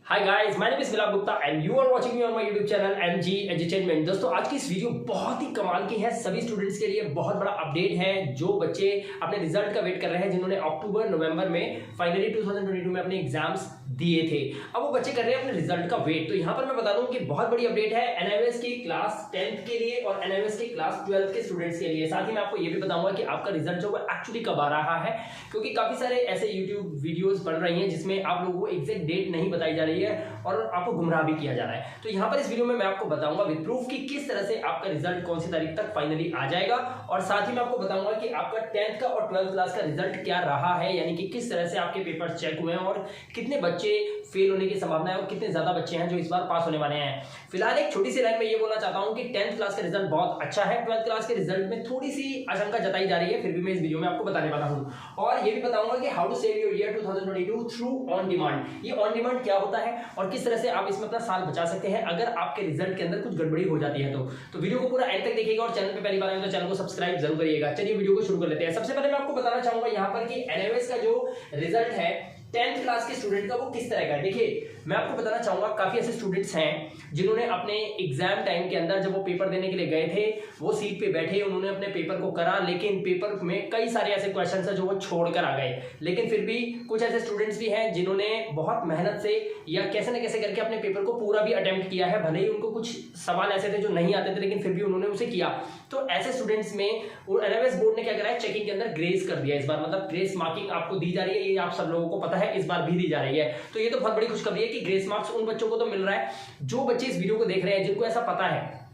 Hi guys, my name is Milap Gupta and you are watching me on my YouTube channel MG entertainment. दोस्तों, आज की इस video बहुत ही कमाल की है। सभी स्टूडेंट्स के लिए बहुत बड़ा अपडेट है। जो बच्चे अपने रिजल्ट का वेट कर रहे हैं, जिन्होंने अक्टूबर नवंबर में फाइनली 2022 में अपने एग्जाम्स दिए थे, अब वो बच्चे कर रहे हैं अपने रिजल्ट का वेट। तो यहाँ पर मैं बता दूं कि बहुत बड़ी अपडेट है एनआईओएस की क्लास 10th के लिए और एनआईओएस की क्लास 12th के स्टूडेंट्स के लिए। साथ ही मैं आपको ये भी बताऊंगा कि आपका रिजल्ट जो है एक्चुअली कब आ रहा है, क्योंकि काफी सारे ऐसे यूट्यूब वीडियोस बन रही हैं जिसमें आप लोगों को एग्जैक्ट डेट नहीं बताई जा रही है और आपको गुमराह भी किया जा रहा है। तो यहाँ पर इस वीडियो में मैं आपको बताऊंगा विद प्रूफ कि किस तरह से आपका रिजल्ट कौन सी तारीख तक फाइनली आ जाएगा, और साथ ही मैं आपको बताऊंगा कि आपका 10th का और 12th क्लास का रिजल्ट क्या रहा है, यानी कि किस तरह से आपके पेपर चेक हुए हैं और कितने बच्चे फेल होने की संभावना है और कितने ज्यादा बच्चे हैं जो इस बार पास होने वाले हैं। फिलहाल एक छोटी सी लाइन में ये बोलना चाहता हूं कि 10th क्लास का रिजल्ट बहुत अच्छा है, 12th क्लास के रिजल्ट में थोड़ी सी आशंका जताई जा रही है, फिर भी मैं इस वीडियो में आपको बताने वाला हूं। और ये भी बताऊंगा कि how to save your year 2022 through on demand. ये ऑन डिमांड क्या होता है और किस तरह से आप इसमें अपना साल बचा सकते हैं अगर आपके रिजल्ट के अंदर कुछ गड़बड़ी हो जाती है। तो वीडियो को पूरा एंड तक देखिएगा और चैनल पे पहली बार आए तो चैनल को सब्सक्राइब जरूर करिएगा। चलिए वीडियो को शुरू कर लेते हैं। सबसे पहले मैं आपको बताना चाहूंगा यहाँ पर कि एनआईओएस का जो रिजल्ट है 10th क्लास के स्टूडेंट का वो किस तरह का है। देखिए, मैं आपको बताना चाहूंगा काफी ऐसे स्टूडेंट्स हैं जिन्होंने अपने एग्जाम टाइम के अंदर जब वो पेपर देने के लिए गए थे, वो सीट पे बैठे, उन्होंने अपने पेपर को करा, लेकिन पेपर में कई सारे ऐसे क्वेश्चंस हैं जो वो छोड़कर आ गए। लेकिन फिर भी कुछ ऐसे स्टूडेंट्स भी हैं जिन्होंने बहुत मेहनत से या कैसे न कैसे करके अपने पेपर को पूरा भी अटेम्प्ट किया है। भले ही उनको कुछ सवाल ऐसे थे जो नहीं आते थे, लेकिन फिर भी उन्होंने उसे किया। तो ऐसे स्टूडेंट्स में एनआईओएस बोर्ड ने क्या करा है, चेकिंग के अंदर ग्रेस कर दिया इस बार, मतलब ग्रेस मार्किंग आपको दी जा रही है। ये आप सब लोगों को पता है, इस बार भी दी जा रही है। तो ये तो बहुत बड़ी खुशखबरी है कि ग्रेस मार्क्स उन बच्चों को तो मिल रहा है जो बच्चे इस वीडियो को देख रहे हैं, जिनको ऐसा पता है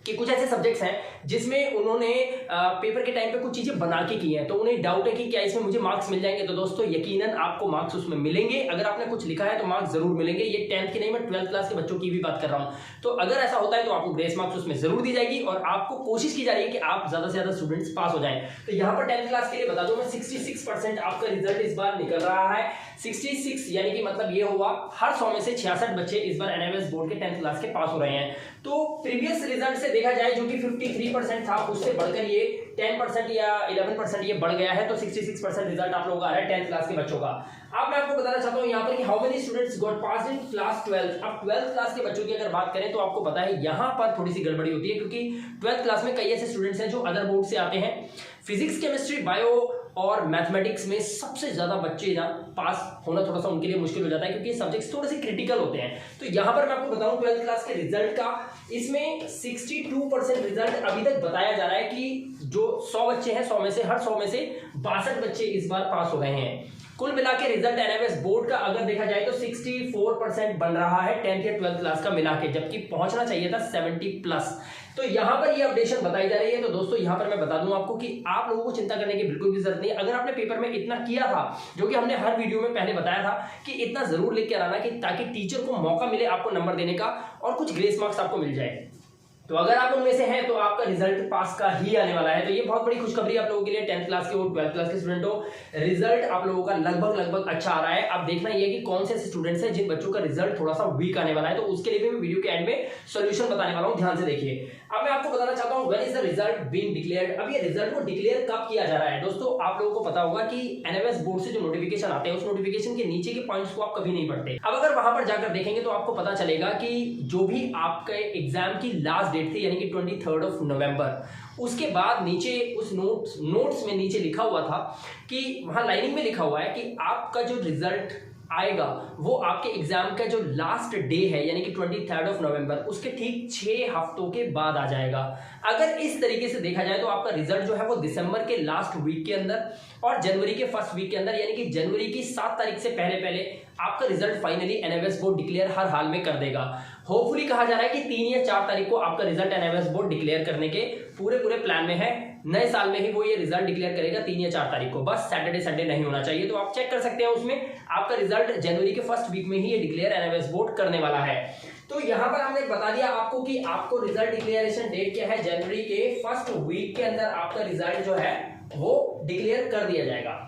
कि कुछ ऐसे सब्जेक्ट्स हैं जिसमें उन्होंने पेपर के टाइम पे कुछ चीजें बना के की हैं, तो उन्हें डाउट है कि क्या इसमें मुझे मार्क्स मिल जाएंगे। तो दोस्तों, यकीनन आपको मार्क्स उसमें मिलेंगे। अगर आपने कुछ लिखा है तो मार्क्स जरूर मिलेंगे। ये 10th की नहीं, मैं 12th क्लास के बच्चों की भी बात कर रहा हूं। तो अगर ऐसा होता है तो आपको ग्रेस मार्क्स उसमें जरूर दी जाएगी और आपको कोशिश की जा रही है कि आप ज्यादा से ज्यादा स्टूडेंट्स पास हो जाएं। तो यहाँ पर 10th क्लास के लिए बता दूं मैं, 66% आपका रिजल्ट इस बार निकल रहा है। 66 यानी कि मतलब ये हुआ हर 100 में से 66 बच्चे इस बार एनआईओएस बोर्ड के 10th क्लास के पास हो रहे हैं। तो प्रीवियस रिजल्ट से देखा जाए जो कि 53% था, उससे बढ़कर ये 10% या 11% ये बढ़ गया है। तो 66% रिजल्ट आप लोगों का आ रहा है 10th क्लास के बच्चों का। अब मैं आपको बताना चाहता हूं यहाँ पर कि how many students got pass in class 12th। अब 12th क्लास के बच्चों की अगर बात करें तो आपको पता है यहाँ पर थोड़ी सी गड़बड़ी होती है, क्योंकि 12th क्लास में कई ऐसे स्टूडेंट्स हैं जो अदर बोर्ड से आते हैं। फिजिक्स, केमिस्ट्री, बायो और मैथमेटिक्स में सबसे ज्यादा बच्चे ना पास होना थोड़ा सा उनके लिए मुश्किल हो जाता है, क्योंकि ये सब्जेक्ट्स थोड़े से क्रिटिकल होते हैं। तो यहाँ पर मैं आपको बताऊं 12th क्लास के रिजल्ट का, इसमें 62% रिजल्ट अभी तक बताया जा रहा है कि जो 100 बच्चे हैं, 100 में से हर 100 में से 62 बच्चे इस बार पास हो रहे हैं। कुल मिला के रिजल्ट एनआईओएस बोर्ड का अगर देखा जाए तो 64% बन रहा है 10th या 12th क्लास का मिला के, जबकि पहुंचना चाहिए था 70+। तो यहां पर ये अपडेशन बताई जा रही है। तो दोस्तों, यहां पर मैं बता दूं आपको कि आप लोगों को चिंता करने की बिल्कुल भी जरूरत नहीं है। अगर आपने पेपर में इतना किया था, जो कि हमने हर वीडियो में पहले बताया था कि इतना जरूर लेके आना कि ताकि टीचर को मौका मिले आपको नंबर देने का और कुछ ग्रेस मार्क्स आपको मिल जाए। तो अगर आप उनमें से हैं तो आपका रिजल्ट पास का ही आने वाला है। तो ये बहुत बड़ी खुशखबरी आप लोगों के लिए, 10th क्लास के हो 12th क्लास के स्टूडेंट हो, रिजल्ट आप लोगों का लगभग अच्छा आ रहा है। अब देखना ये है कि कौन से ऐसे स्टूडेंट्स हैं जिन बच्चों का रिजल्ट थोड़ा सा वीक आने वाला है। तो उसके लिए भी मैं वीडियो के एंड में सोल्यूशन बताने वाला हूं, ध्यान से देखिए। अब मैं आपको बताना चाहता हूं when is the result being declared. अब ये रिजल्ट को डिक्लेयर कब किया जा रहा है। दोस्तों, आप लोगों को पता होगा कि एनआईओएस बोर्ड से जो नोटिफिकेशन आते हैं, उस नोटिफिकेशन के नीचे के पॉइंट्स को आप कभी नहीं पढ़ते। अब अगर वहां पर जाकर देखेंगे तो आपको पता चलेगा कि जो भी आपके एग्जाम की लास्ट डेट थी, यानी कि 23rd ऑफ नवंबर, उसके बाद नीचे उस नोट्स में नीचे लिखा हुआ था कि वहां लाइनिंग में लिखा हुआ है कि आपका जो रिजल्ट आएगा वो आपके एग्जाम का जो लास्ट डे है, यानी कि 23rd ऑफ नवंबर, उसके ठीक 6 हफ्तों के बाद आ जाएगा। अगर इस तरीके से देखा जाए तो आपका रिजल्ट जो है वो दिसंबर के लास्ट वीक के अंदर और जनवरी के फर्स्ट वीक के अंदर, यानी कि जनवरी की 7 तारीख से पहले आपका result finally NIOS board declare हर हाल में कर देगा। होपफुली कहा जा रहा है कि 3 या 4 तारीख को आपका रिजल्ट एनआईओएस बोर्ड डिक्लेयर करने के पूरे प्लान में है। नए साल में ही वो ये रिजल्ट डिक्लेयर करेगा 3 या 4 तारीख को, बस सैटरडे संडे नहीं होना चाहिए। तो आप चेक कर सकते हैं, उसमें आपका रिजल्ट जनवरी के फर्स्ट वीक में ही ये डिक्लेयर एनआईओएस बोर्ड करने वाला है। तो यहां पर हमने बता दिया आपको कि आपको रिजल्ट डिक्लेरेशन डेट क्या है, जनवरी के फर्स्ट वीक के अंदर आपका रिजल्ट जो है वो डिक्लेयर कर दिया जाएगा।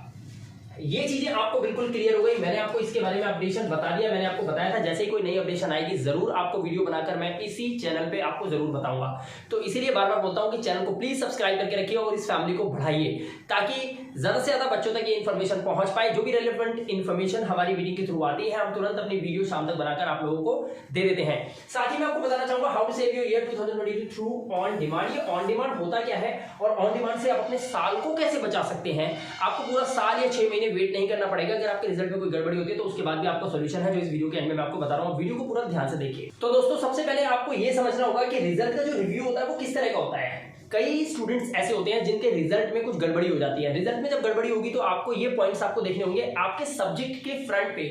ये चीजें आपको बिल्कुल क्लियर हो गई। मैंने आपको इसके बारे में अपडेशन बता दिया, मैंने आपको बताया था जैसे ही कोई नई अपडेशन आएगी जरूर आपको वीडियो बनाकर मैं इसी चैनल पे आपको जरूर बताऊंगा। तो इसीलिए बार बार बोलता हूं कि चैनल को प्लीज सब्सक्राइब करके रखिए और इस फैमिली को बढ़ाइए, ताकि ज्यादा से ज्यादा बच्चों तक ये इन्फॉर्मेशन पहुंच पाए। जो भी रेलेवेंट इन्फॉर्मेशन हमारी वीडियो के थ्रू आती है हम तुरंत अपनी वीडियो शाम तक बनाकर आप लोगों को दे देते हैं। साथ ही मैं आपको बताना चाहूंगा how to save your year 2022 through on demand. ये ऑन डिमांड होता क्या है और ऑन डिमांड से आप अपने साल को कैसे बचा सकते हैं। आपको पूरा साल या 6 महीने वेट नहीं करना पड़ेगा। अगर आपके रिजल्ट में कोई गड़बड़ी होती है तो उसके बाद भी आपका सोल्यूशन है जो इस वीडियो के एंड में मैं आपको बता रहा हूं। वीडियो को पूरा ध्यान से देखिए। तो दोस्तों सबसे पहले आपको यह समझना होगा कि रिजल्ट का जो रिव्यू होता है वो किस तरह का होता है। कई स्टूडेंट्स ऐसे होते हैं जिनके रिजल्ट में कुछ गड़बड़ी हो जाती है। रिजल्ट में जब गड़बड़ी होगी तो आपको ये पॉइंट्स आपको देखने होंगे आपके सब्जेक्ट के फ्रंट पे,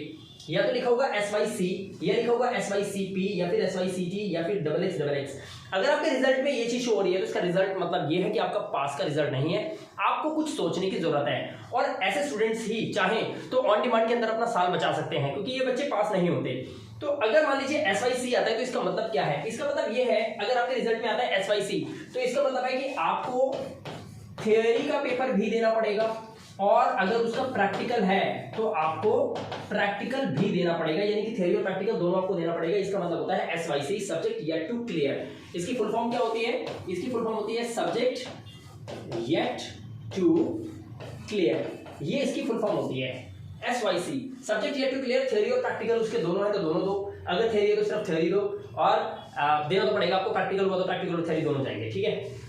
या तो लिखा होगा SYC या लिखा होगा SYCP या फिर SYCT या फिर XXX। अगर आपके रिजल्ट में ये चीज शो हो रही है तो इसका रिजल्ट मतलब ये है कि आपका पास का रिजल्ट नहीं है। आपको कुछ सोचने की जरूरत है और ऐसे स्टूडेंट्स ही चाहें तो ऑन डिमांड के अंदर अपना साल बचा सकते हैं क्योंकि ये बच्चे पास नहीं होते। तो अगर मान लीजिए SYC आता है तो इसका मतलब क्या है। इसका मतलब ये है अगर आपके रिजल्ट में आता है SYC तो इसका मतलब है कि आपको थियोरी का पेपर भी देना पड़ेगा और अगर उसका प्रैक्टिकल है तो आपको प्रैक्टिकल भी देना पड़ेगा, यानी कि थ्योरी और प्रैक्टिकल दोनों आपको देना पड़ेगा। इसका मतलब होता है SYC subject yet to clear. इसकी फुल फॉर्म क्या होती है? इसकी फुल फॉर्म होती है सब्जेक्ट येट टू क्लियर। ये इसकी फुल फॉर्म होती है SYC subject yet to clear. Theory और प्रैक्टिकल उसके दोनों है तो दोनों दो, अगर थ्योरी है तो सिर्फ थ्योरी दो और देना तो पड़ेगा आपको। प्रैक्टिकल हुआ तो प्रैक्टिकल और थ्योरी दोनों जाएंगे, ठीक है।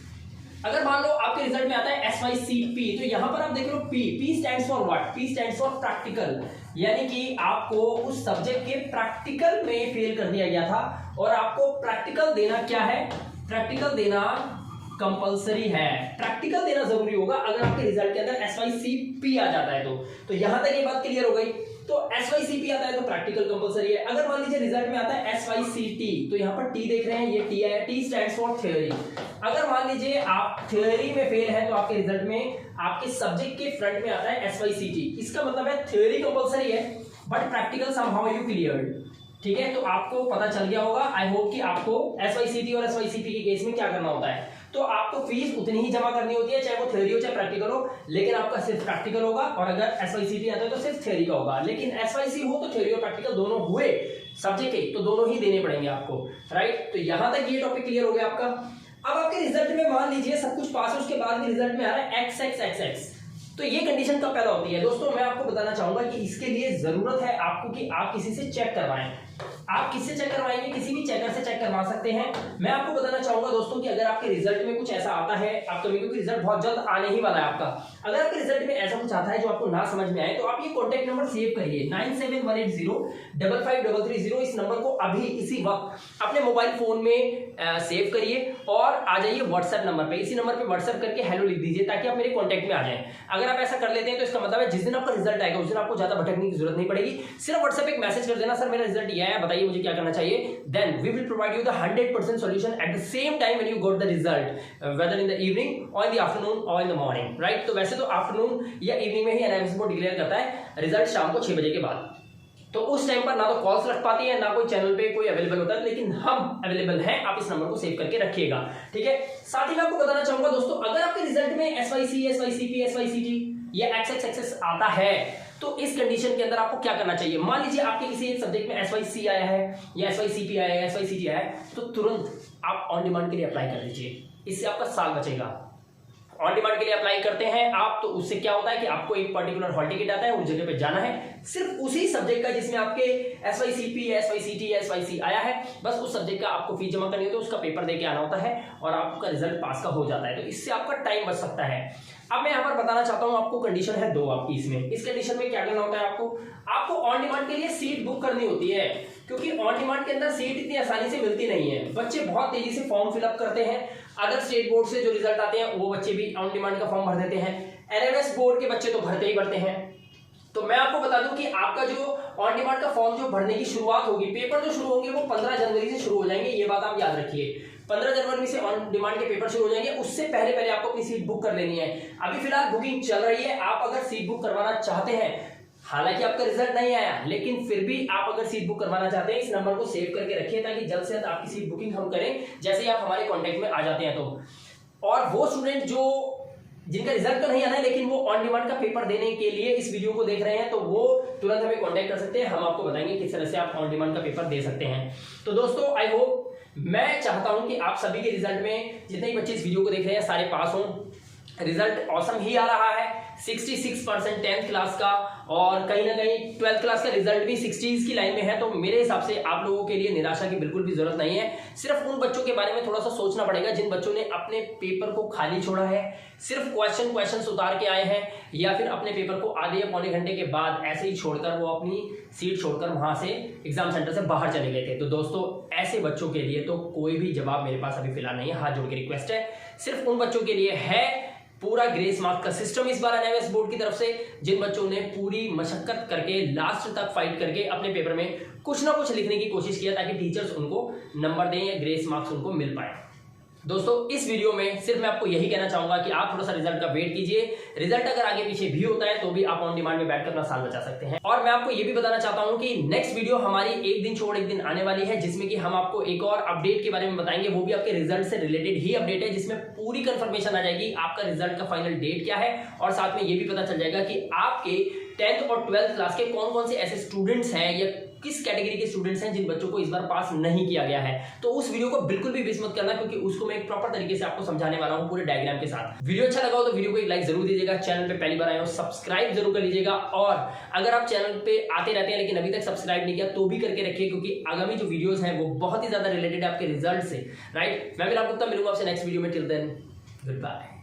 अगर मान लो आपके रिजल्ट में आता है SYCP तो यहां पर आप देख लो P stands for what? P stands for practical, यानी कि आपको उस सब्जेक्ट के प्रैक्टिकल में फेल कर दिया गया था और आपको प्रैक्टिकल देना क्या है? प्रैक्टिकल देना कंपलसरी है। प्रैक्टिकल देना जरूरी होगा अगर आपके रिजल्ट के अंदर SYCP आ जाता है तो यहां तक ये बात क्लियर हो गई। तो SYCP आता है तो प्रैक्टिकल कंपलसरी है। अगर मान लीजिए रिजल्ट में आता है SYCT तो यहाँ पर T देख रहे हैं, ये T है, T स्टैंड्स फॉर थ्योरी। अगर मान लीजिए आप थ्योरी में फेल है तो आपके रिजल्ट में आपके सब्जेक्ट के फ्रंट में आता है SYCT। इसका मतलब है थ्योरी कंपलसरी है but practical somehow you cleared, ठीक है। तो आपको पता चल गया होगा, आई होप कि आपको SYCT और SYCP के केस में क्या करना होता है। तो आपको फीस उतनी ही जमा करनी होती है चाहे वो थ्योरी हो चाहे प्रैक्टिकल हो, लेकिन आपका सिर्फ प्रैक्टिकल होगा। और अगर SYCT आता है तो सिर्फ थ्योरी का होगा, लेकिन SYC हो तो थ्योरी और प्रैक्टिकल दोनों हुए सब्जेक्ट के तो दोनों ही देने पड़ेंगे आपको, राइट। तो यहां तक ये टॉपिक क्लियर हो गया आपका। अब आपके रिजल्ट में मान लीजिए सब कुछ पास है, उसके बाद भी रिजल्ट में आ रहा है XXXX, तो ये कंडीशन कब पैदा होती है? दोस्तों मैं आपको बताना चाहूंगा कि इसके लिए जरूरत है आपको कि आप किसी से चेक करवाएं। आप किससे चेक करवाएंगे? किसी भी चेकर से चेक करवा सकते हैं। मैं आपको बताना चाहूंगा दोस्तों कि अगर आपके रिजल्ट में कुछ ऐसा आता है, आपका क्योंकि रिजल्ट बहुत जल्द आने ही वाला है आपका, अगर आपके रिजल्ट में ऐसा कुछ आता है जो आपको ना समझ में आए तो आप ये कॉन्टैक्ट नंबर सेव करिए 9718055330। इस नंबर को अभी इसी वक्त अपने मोबाइल फोन में सेव करिए और आ जाइए व्हाट्सएप नंबर पे। इसी नंबर पे व्हाट्सएप करके हेलो लिख दीजिए ताकि आप मेरे कॉन्टैक्ट में आ जाएं। अगर आप ऐसा कर लेते हैं तो इसका मतलब है जिस दिन आपका रिजल्ट आएगा उस दिन आपको ज्यादा भटकने की जरूरत नहीं पड़ेगी। सिर्फ व्हाट्सएप एक मैसेज कर देना, सर मेरा रिजल्ट ये है, बताइए मुझे क्या करना चाहिए। Then we will provide you the 100% solution at the same time when you got the result, whether in the evening और इन द आफ्टरनून और इन द मॉर्निंग, राइट। तो वैसे तो आफ्टरनून या इवनिंग में ही एनआईएमसी बोर्ड डिक्लेयर करता है result शाम को 6 बजे के बाद। तो उस टाइम पर ना तो कॉल्स रख पाती है ना कोई चैनल पे कोई अवेलेबल होता है, लेकिन हम अवेलेबल हैं। आप इस नंबर को सेव करके रखिएगा, ठीक है। साथ ही मैं आपको बताना चाहूंगा दोस्तों, अगर आपके रिजल्ट में SYC, SYCP, SYCT या XXXX आता है तो इस कंडीशन के अंदर आपको क्या करना चाहिए। मान लीजिए आपके किसी एक सब्जेक्ट में SYC आया है या SYCP आया है, SYCT आया है, तो तुरंत आप ऑन डिमांड के लिए अप्लाई कर लीजिए। इससे आपका साल बचेगा। ऑन डिमांड के लिए अप्लाई करते हैं आप तो उससे क्या होता है कि आपको एक पर्टिकुलर हॉल टिकट आता है, उस जगह पे जाना है, सिर्फ उसी सब्जेक्ट का जिसमें आपके SYCP, SYCT, SYC आया है, बस उस सब्जेक्ट का आपको फीस जमा करनी होती है, उसका पेपर देके आना होता है और आपका रिजल्ट पास का हो जाता है। तो इससे आपका टाइम बच सकता है। अब मैं यहाँ पर बताना चाहता हूँ आपको, कंडीशन है 2 आपकी इसमें। इस कंडीशन में क्या करना होता है आपको ऑन डिमांड के लिए सीट बुक करनी होती है, क्योंकि ऑन डिमांड के अंदर सीट इतनी आसानी से मिलती नहीं है। बच्चे बहुत तेजी से फॉर्म फिलअप करते हैं। अदर स्टेट बोर्ड से जो रिजल्ट आते हैं वो बच्चे भी ऑन डिमांड का फॉर्म भर देते हैं। LMS बोर्ड के बच्चे तो भरते ही भरते हैं। तो मैं आपको बता दूं कि आपका जो ऑन डिमांड का फॉर्म जो भरने की शुरुआत होगी, पेपर जो शुरू होंगे वो 15 जनवरी से शुरू हो जाएंगे। ये बात आप याद रखिए, 15 जनवरी से ऑन डिमांड के पेपर शुरू हो जाएंगे। उससे पहले आपको अपनी सीट बुक कर लेनी है। अभी फिलहाल बुकिंग चल रही है। आप अगर सीट बुक करवाना चाहते हैं, हालांकि आपका रिजल्ट नहीं आया, लेकिन फिर भी आप अगर सीट बुक करवाना चाहते हैं, इस नंबर को सेव करके रखिए ताकि जल्द से जल्द आपकी सीट बुकिंग हम करें जैसे ही आप हमारे कॉन्टेक्ट में आ जाते हैं तो। और वो स्टूडेंट जो जिनका रिजल्ट तो नहीं आना है लेकिन वो ऑन डिमांड का पेपर देने के लिए इस वीडियो को देख रहे हैं, तो वो तुरंत हमें कांटेक्ट कर सकते हैं। हम आपको बताएंगे किस तरह से आप ऑन डिमांड का पेपर दे सकते हैं। तो दोस्तों आई होप, मैं चाहता हूं कि आप सभी के रिजल्ट में जितने भी बच्चे इस वीडियो को देख रहे हैं सारे पास हों। रिजल्ट ऑसम ही आ रहा है, 66% 10th क्लास का, और कहीं ना कहीं 12th क्लास का रिजल्ट भी 60s की लाइन में है। तो मेरे हिसाब से आप लोगों के लिए निराशा की बिल्कुल भी जरूरत नहीं है। सिर्फ उन बच्चों के बारे में थोड़ा सा सोचना पड़ेगा जिन बच्चों ने अपने पेपर को खाली छोड़ा है, सिर्फ क्वेश्चन उतार के आए हैं, या फिर अपने पेपर को आधे या पौने घंटे के बाद ऐसे ही छोड़कर वो अपनी सीट छोड़कर वहां से एग्जाम सेंटर से बाहर चले गए थे। तो दोस्तों ऐसे बच्चों के लिए तो कोई भी जवाब मेरे पास अभी फिलहाल नहीं है। हाथ जोड़ के रिक्वेस्ट है, सिर्फ उन बच्चों के लिए है पूरा ग्रेस मार्क का सिस्टम इस बार एनआईओएस बोर्ड की तरफ से, जिन बच्चों ने पूरी मशक्कत करके लास्ट तक फाइट करके अपने पेपर में कुछ ना कुछ लिखने की कोशिश किया ताकि टीचर्स उनको नंबर दें या ग्रेस मार्क्स उनको मिल पाए। दोस्तों इस वीडियो में सिर्फ मैं आपको यही कहना चाहूंगा कि आप थोड़ा सा रिजल्ट का वेट कीजिए। रिजल्ट अगर आगे पीछे भी होता है तो भी आप ऑन डिमांड में बैठकर अपना साल बचा सकते हैं। और मैं आपको ये भी बताना चाहता हूं कि नेक्स्ट वीडियो हमारी एक दिन छोड़ एक दिन आने वाली है, जिसमें कि हम आपको एक और अपडेट के बारे में बताएंगे। वो भी आपके रिजल्ट से रिलेटेड ही अपडेट है, जिसमें पूरी कंफर्मेशन आ जाएगी आपका रिजल्ट का फाइनल डेट क्या है, और साथ में ये भी पता चल जाएगा कि आपके 10th और 12th क्लास के कौन कौन से ऐसे स्टूडेंट्स हैं या किस कैटेगरी के स्टूडेंट्स हैं जिन बच्चों को इस बार पास नहीं किया गया है। तो उस वीडियो को बिल्कुल भी मिस मत करना, क्योंकि उसको मैं एक प्रॉपर तरीके से आपको समझाने वाला हूं पूरे डायग्राम के साथ। वीडियो अच्छा लगा हो तो वीडियो को एक लाइक जरूर दीजिएगा, चैनल पे पहली बार आए हो सब्सक्राइब जरूर कर लीजिएगा, और अगर आप चैनल पे आते रहते हैं लेकिन अभी तक सब्सक्राइब नहीं किया तो भी करके रखिए, क्योंकि आगामी जो वीडियोस हैं वो बहुत ही ज्यादा रिलेटेड है आपके रिजल्ट से। राइट, मैं विराट गुप्ता मिलूंगा आपसे नेक्स्ट वीडियो में। Till then good bye.